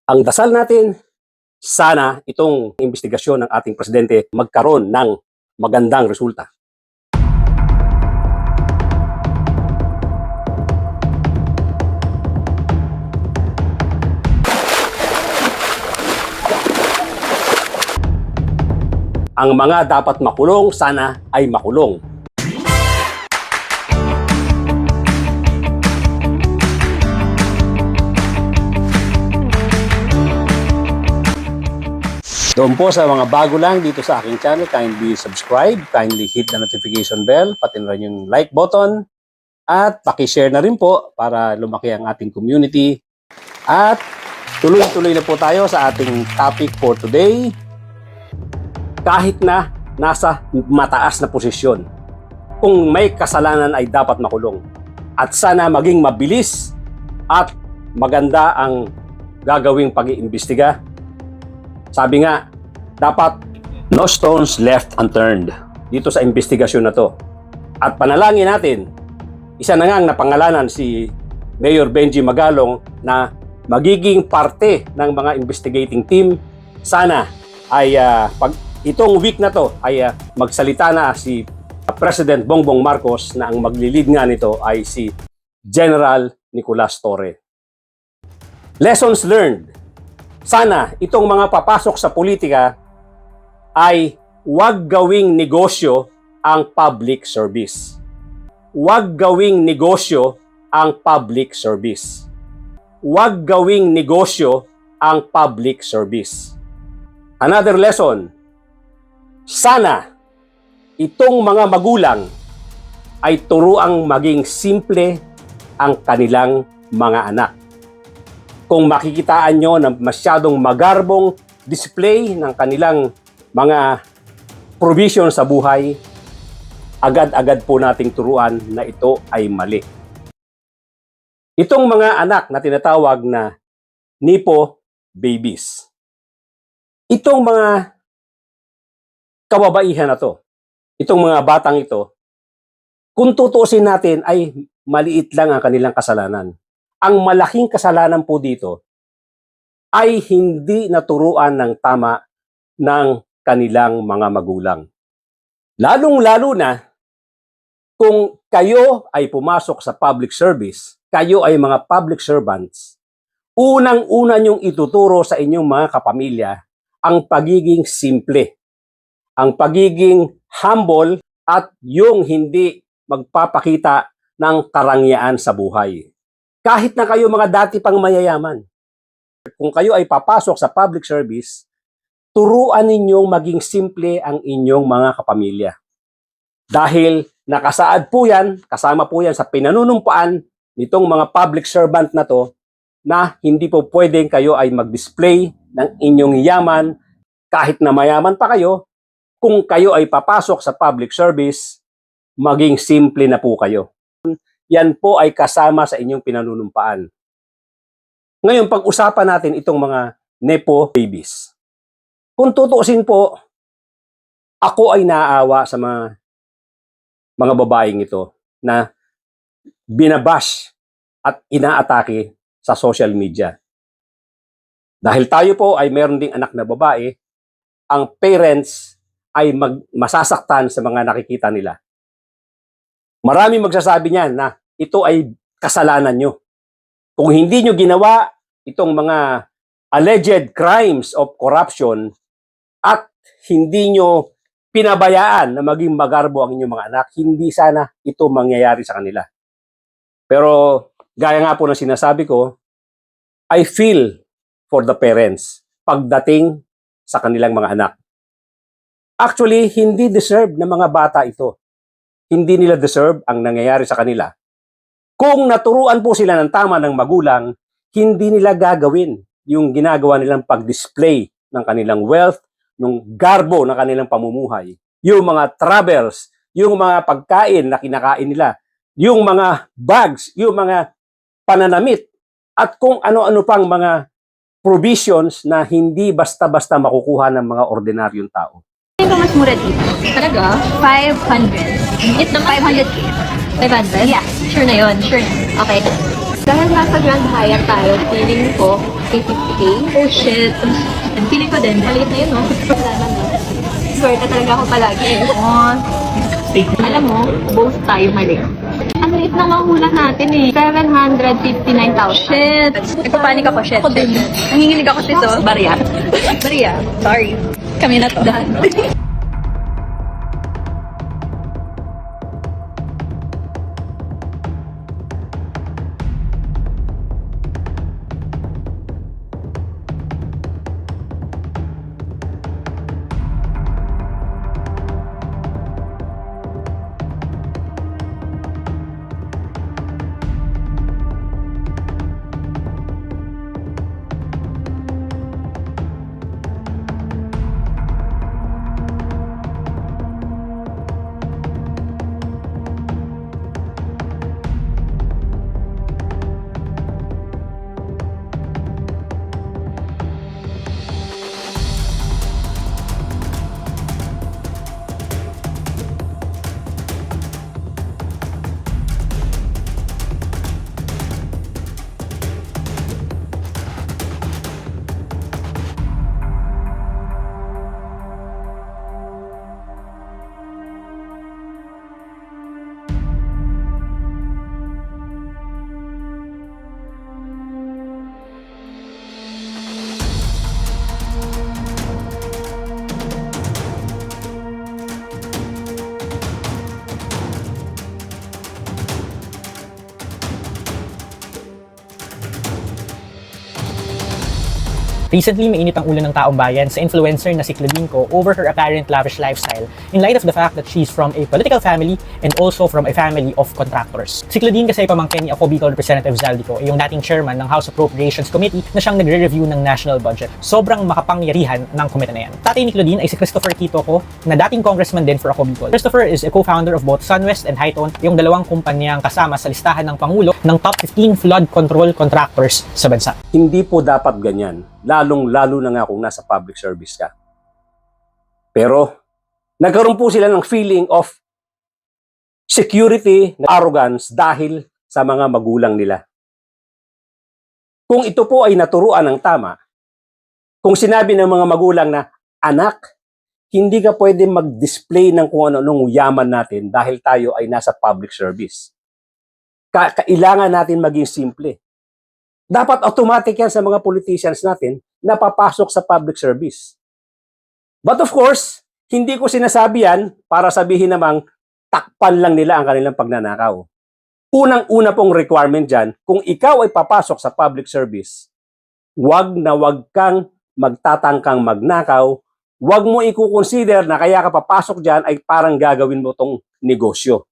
Ang dasal natin, sana itong investigasyon ng ating presidente magkaroon ng magandang resulta. Ang mga dapat makulong, sana ay makulong. Doon po sa mga bago lang dito sa aking channel, kindly subscribe, kindly hit the notification bell, pati na rin yung like button, at pakishare na rin po para lumaki ang ating community. At tuloy-tuloy na po tayo sa ating topic for today. Kahit na nasa mataas na posisyon, kung may kasalanan ay dapat makulong. At sana maging mabilis at maganda ang gagawing pag-iimbestiga. Sabi nga, dapat no stones left unturned dito sa investigasyon na to. At panalangin natin, isa na nga ang napangalanan si Mayor Benji Magalong na magiging parte ng mga investigating team. Sana ay pag itong week na to ay magsalita na si President Bongbong Marcos na ang maglilid nga nito ay si General Nicolas Torre. Lessons learned. Sana itong mga papasok sa politika ay huwag gawing negosyo ang public service. Huwag gawing negosyo ang public service. Huwag gawing negosyo ang public service. Another lesson, sana itong mga magulang ay turuang maging simple ang kanilang mga anak. Kung makikitaan nyo na masyadong magarbong display ng kanilang mga provision sa buhay, agad-agad po nating turuan na ito ay mali. Itong mga anak na tinatawag na Nepo babies, itong mga kababaihan na to, itong mga batang ito, kung tutuusin natin ay maliit lang ang kanilang kasalanan. Ang malaking kasalanan po dito ay hindi naturuan ng tama ng kanilang mga magulang. Lalong-lalo na kung kayo ay pumasok sa public service, kayo ay mga public servants, unang-una niyong ituturo sa inyong mga kapamilya ang pagiging simple, ang pagiging humble at yung hindi magpapakita ng karangyaan sa buhay. Kahit na kayo mga dati pang mayayaman, kung kayo ay papasok sa public service, turuan ninyong maging simple ang inyong mga kapamilya. Dahil nakasaad po yan, kasama po yan sa pinanunumpaan nitong mga public servant na to, na hindi po pwedeng kayo ay mag-display ng inyong yaman kahit na mayaman pa kayo. Kung kayo ay papasok sa public service, maging simple na po kayo. Yan po ay kasama sa inyong pinanunumpaan. Ngayon, pag-usapan natin itong mga Nepo babies. Kung tutuusin po, ako ay naaawa sa mga babaeng ito na binabash at inaatake sa social media. Dahil tayo po ay meron ding anak na babae, ang parents ay masasaktan sa mga nakikita nila. Marami magsasabi niyan na ito ay kasalanan nyo. Kung hindi nyo ginawa itong mga alleged crimes of corruption at hindi nyo pinabayaan na maging magarbo ang inyong mga anak, hindi sana ito mangyayari sa kanila. Pero gaya nga po ng sinasabi ko, I feel for the parents pagdating sa kanilang mga anak. Actually, hindi deserve ng mga bata ito. Hindi nila deserve ang nangyayari sa kanila. Kung naturuan po sila ng tama ng magulang, hindi nila gagawin yung ginagawa nilang pag-display ng kanilang wealth, ng garbo ng kanilang pamumuhay, yung mga travels, yung mga pagkain na kinakain nila, yung mga bags, yung mga pananamit, at kung ano-ano pang mga provisions na hindi basta-basta makukuha ng mga ordinaryong tao. Ito mas mura dito. Talaga? 500. Ito 500k. 500? Yeah. Sure na yun. Sure na. Okay. Dahil nasa Grand Hyatt tayo, feeling ko 50K. Oh shit. Feeling ko din, maliit na yun, no? Salamat, no? Swerte talaga ako palagi eh. Alam mo, both tayo mali. Ang liit ng mahula natin eh. 759,000. Shit. Nagpapanik ako, shit. Ako din. Nanginginig ako, sis, oh. Barya. Barya. Sorry. Kami na to. Recently, mainit ang ulo ng taong bayan sa influencer na si Claudine Ko over her apparent lavish lifestyle in light of the fact that she's from a political family and also from a family of contractors. Si Claudine kasi pamangkin ni ako Bicol Representative Zaldico, yung dating chairman ng House Appropriations Committee na siyang nagre-review ng national budget. Sobrang makapangyarihan ng komite na yan. Tatay ni Claudine ay si Christopher Quito Ko, na dating congressman din for ako Bicol. Christopher is a co-founder of both Sunwest and Hightone, yung dalawang kumpanyang kasama sa listahan ng Pangulo ng top 15 flood control contractors sa bansa. Hindi po dapat ganyan. Lalong-lalo na nga kung nasa public service ka. Pero, nagkaroon po sila ng feeling of security, arrogance dahil sa mga magulang nila. Kung ito po ay naturuan ng tama, kung sinabi ng mga magulang na, anak, hindi ka pwede mag-display ng kung ano-anong yaman natin dahil tayo ay nasa public service. Kailangan natin maging simple. Dapat automatic yan sa mga politicians natin na papasok sa public service. But of course, hindi ko sinasabi yan para sabihin namang takpan lang nila ang kanilang pagnanakaw. Unang-una pong requirement dyan, kung ikaw ay papasok sa public service, wag kang magtatangkang magnakaw, wag mo i-consider na kaya ka papasok dyan ay parang gagawin mo tong negosyo.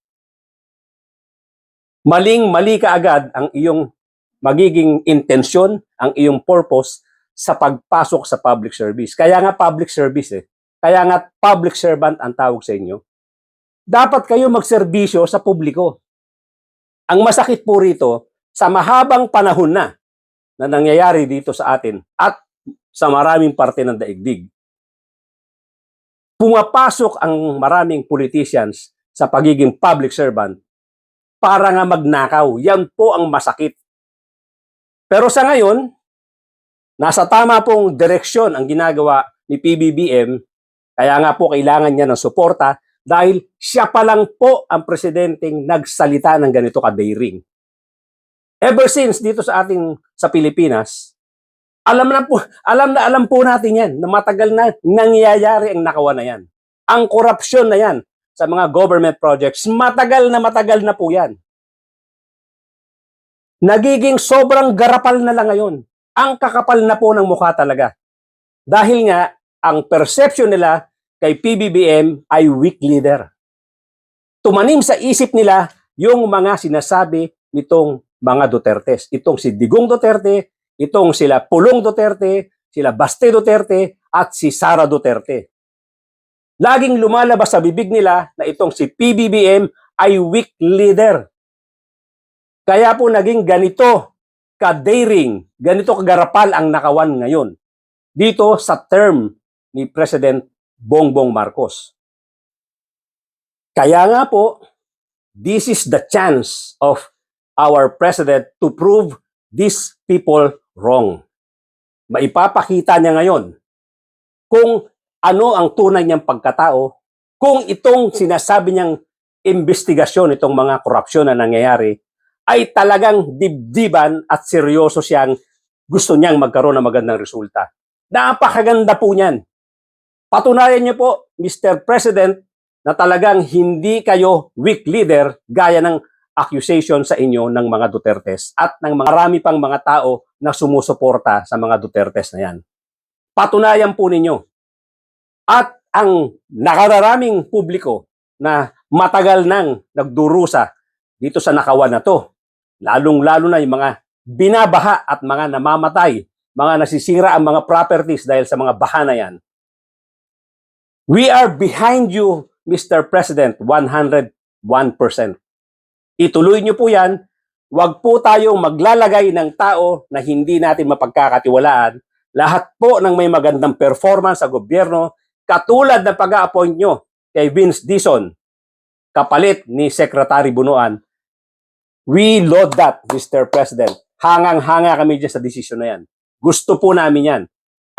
Maling-mali ka agad ang iyong magiging intensyon, ang iyong purpose sa pagpasok sa public service. Kaya nga public service eh. Kaya nga public servant ang tawag sa inyo. Dapat kayo magserbisyo sa publiko. Ang masakit po rito, sa mahabang panahon na nangyayari dito sa atin at sa maraming parte ng daigdig, pumapasok ang maraming politicians sa pagiging public servant para nga magnakaw. Yan po ang masakit. Pero sa ngayon, nasa tama pong direksyon ang ginagawa ni PBBM, kaya nga po kailangan niya ng suporta dahil siya pa lang po ang presidenteng nagsalita ng ganito ka-daring. Ever since dito sa Pilipinas, alam na po natin yan na matagal na nangyayari ang nakawan na yan. Ang korupsyon na yan sa mga government projects, matagal na po yan. Nagiging sobrang garapal na lang ngayon. Ang kakapal na po ng mukha talaga. Dahil nga, ang perception nila kay PBBM ay weak leader. Tumanim sa isip nila yung mga sinasabi nitong mga Dutertes. Itong si Digong Duterte, itong sila Pulong Duterte, sila Baste Duterte, at si Sara Duterte. Laging lumalabas sa bibig nila na itong si PBBM ay weak leader. Kaya po naging ganito ka-daring, ganito kagarapal ang nakawan ngayon dito sa term ni President Bongbong Marcos. Kaya nga po, this is the chance of our president to prove these people wrong. Maipapakita niya ngayon kung ano ang tunay niyang pagkatao, kung itong sinasabi niyang investigasyon, itong mga korupsyon na nangyayari, ay talagang dibdiban at seryoso siyang gusto niyang magkaroon ng magandang resulta. Napakaganda po niyan. Patunayan niyo po, Mr. President, na talagang hindi kayo weak leader gaya ng accusation sa inyo ng mga Dutertes at ng marami pang mga tao na sumusuporta sa mga Dutertes na yan. Patunayan po ninyo. At ang nakararaming publiko na matagal nang nagdurusa dito sa nakawan na to, lalong-lalo na yung mga binabaha at mga namamatay, mga nasisira ang mga properties dahil sa mga baha na yan. We are behind you, Mr. President, 101%. Ituloy niyo po yan. Huwag po tayong maglalagay ng tao na hindi natin mapagkakatiwalaan. Lahat po ng may magandang performance sa gobyerno, katulad ng pag-a-appoint nyo kay Vince Dizon, kapalit ni Secretary Bunuan, we laud that, Mr. President. Hangang-hanga kami dyan sa desisyon na yan. Gusto po namin yan.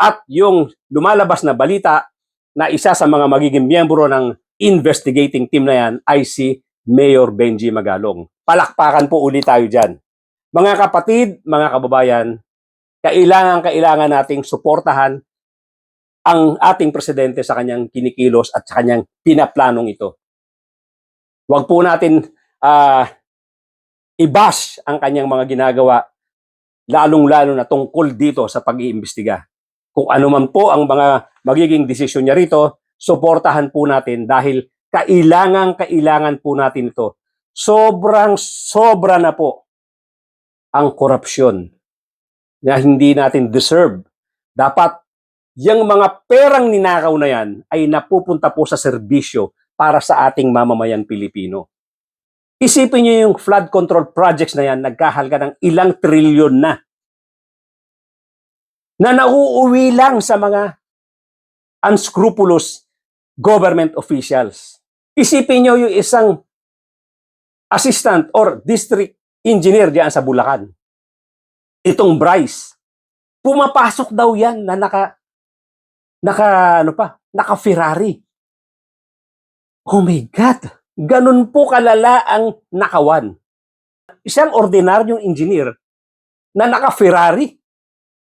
At yung lumalabas na balita na isa sa mga magiging miyembro ng investigating team na yan ay si Mayor Benji Magalong. Palakpakan po ulit tayo dyan. Mga kapatid, mga kababayan, kailangan nating suportahan ang ating presidente sa kanyang kinikilos at sa kanyang pinaplanong ito. Huwag po natin i-bash ang kanyang mga ginagawa, lalong-lalo na tungkol dito sa pag-iimbestiga. Kung ano man po ang mga magiging desisyon niya rito, suportahan po natin dahil kailangan po natin ito. Sobra na po ang korupsyon na hindi natin deserve. Dapat yung mga perang ninakaw na yan ay napupunta po sa serbisyo para sa ating mamamayan Pilipino. Isipin niyo yung flood control projects na yan, nagkahalaga ng ilang trilyon na nauuwi lang sa mga unscrupulous government officials. Isipin niyo yung isang assistant or district engineer diyan sa Bulacan. Itong Bryce. Pumapasok daw yan na naka Ferrari. Oh my God! Ganun po kalala ang nakawan. Isang ordinaryong engineer na naka-Ferrari.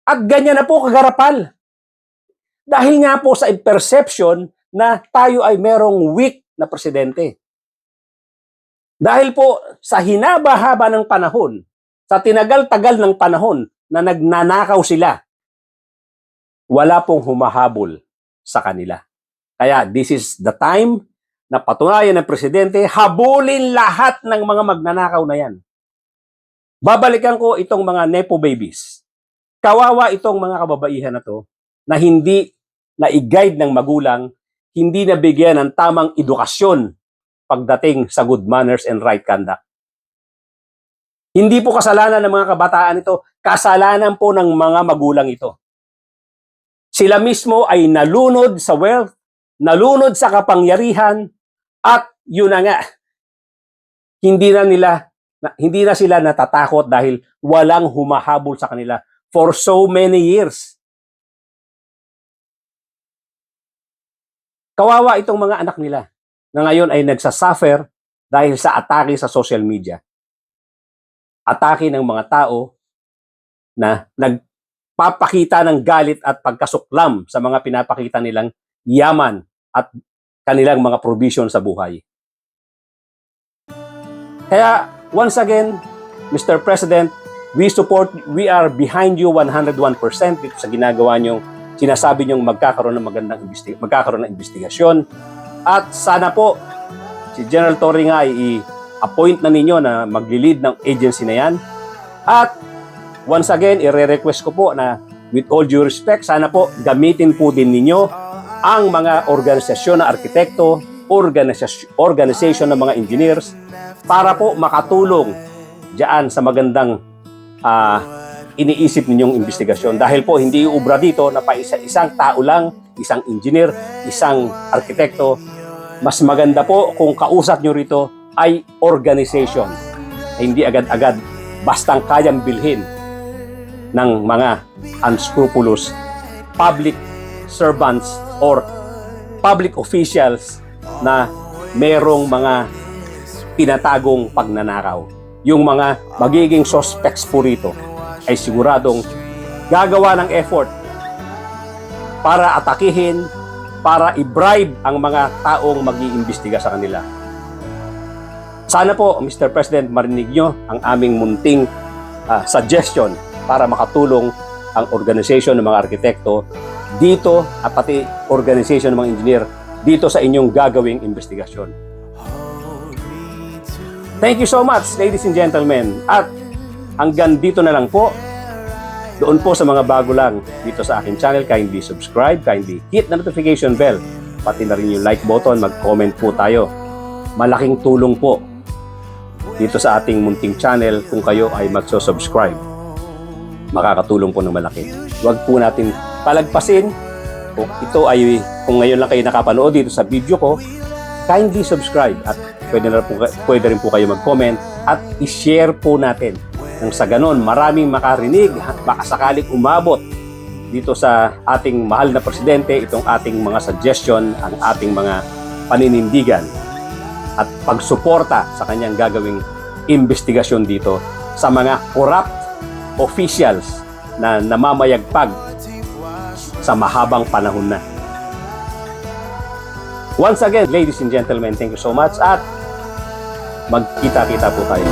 At ganyan na po kagarapal. Dahil nga po sa perception na tayo ay merong weak na presidente. Dahil po sa hinaba-haba ng panahon, sa tinagal-tagal ng panahon na nagnanakaw sila, wala pong humahabol sa kanila. Kaya this is the time na patunayan ng presidente, habulin lahat ng mga magnanakaw na yan. Babalikan ko itong mga nepo babies. Kawawa itong mga kababaihan na to na hindi na-guide ng magulang, hindi nabigyan ng tamang edukasyon pagdating sa good manners and right conduct. Hindi po kasalanan ng mga kabataan ito, kasalanan po ng mga magulang ito. Sila mismo ay nalunod sa wealth, nalunod sa kapangyarihan, at yun na nga, hindi na sila natatakot dahil walang humahabol sa kanila for so many years. Kawawa itong mga anak nila na ngayon ay nagsasuffer dahil sa atake sa social media. Atake ng mga tao na nagpapakita ng galit at pagkasuklam sa mga pinapakita nilang yaman at kanilang mga provision sa buhay. Kaya, once again, Mr. President, we are behind you 101% dito sa ginagawa niyong sinasabi niyong magkakaroon ng investigasyon. At sana po, si General Torre nga ay i-appoint na ninyo na magli-lead ng agency na yan. At once again, i-request ko po na with all due respect, sana po gamitin po din ninyo ang mga organisasyon na arkitekto, organization ng mga engineers para po makatulong diyan sa magandang iniisip ninyong investigasyon. Dahil po hindi iubra dito na pa isang tao lang, isang engineer, isang arkitekto. Mas maganda po kung kausap nyo rito ay organization. ay hindi agad-agad bastang kayang bilhin ng mga unscrupulous public servants or public officials na merong mga tinatagong pagnanakaw. Yung mga magiging suspects po rito ay siguradong gagawa ng effort para atakihin, para i-bribe ang mga taong mag-iimbestiga sa kanila. Sana po, Mr. President, marinig nyo ang aming munting suggestion para makatulong ang organisasyon ng mga arkitekto dito at pati organisasyon ng mga engineer dito sa inyong gagawing investigasyon. Thank you so much, ladies and gentlemen. At hanggang dito na lang po. Doon po sa mga bago lang dito sa aking channel, kindly subscribe, kindly hit the notification bell, pati na rin yung like button, mag-comment po tayo. Malaking tulong po dito sa ating munting channel kung kayo ay magso-subscribe. Makakatulong po ng malaki. Huwag po natin palagpasin. Kung ito ay, kung ngayon lang kayo nakapanood dito sa video ko, kindly subscribe at pwede rin po kayo mag-comment at i-share po natin. Nang sa ganon, maraming makarinig, makasakaling umabot dito sa ating mahal na presidente, itong ating mga suggestion, ang ating mga paninindigan at pagsuporta sa kanyang gagawing investigasyon dito sa mga corrupt officials na namamayagpag sa mahabang panahon na. Once again, ladies and gentlemen, thank you so much at magkita-kita po tayo.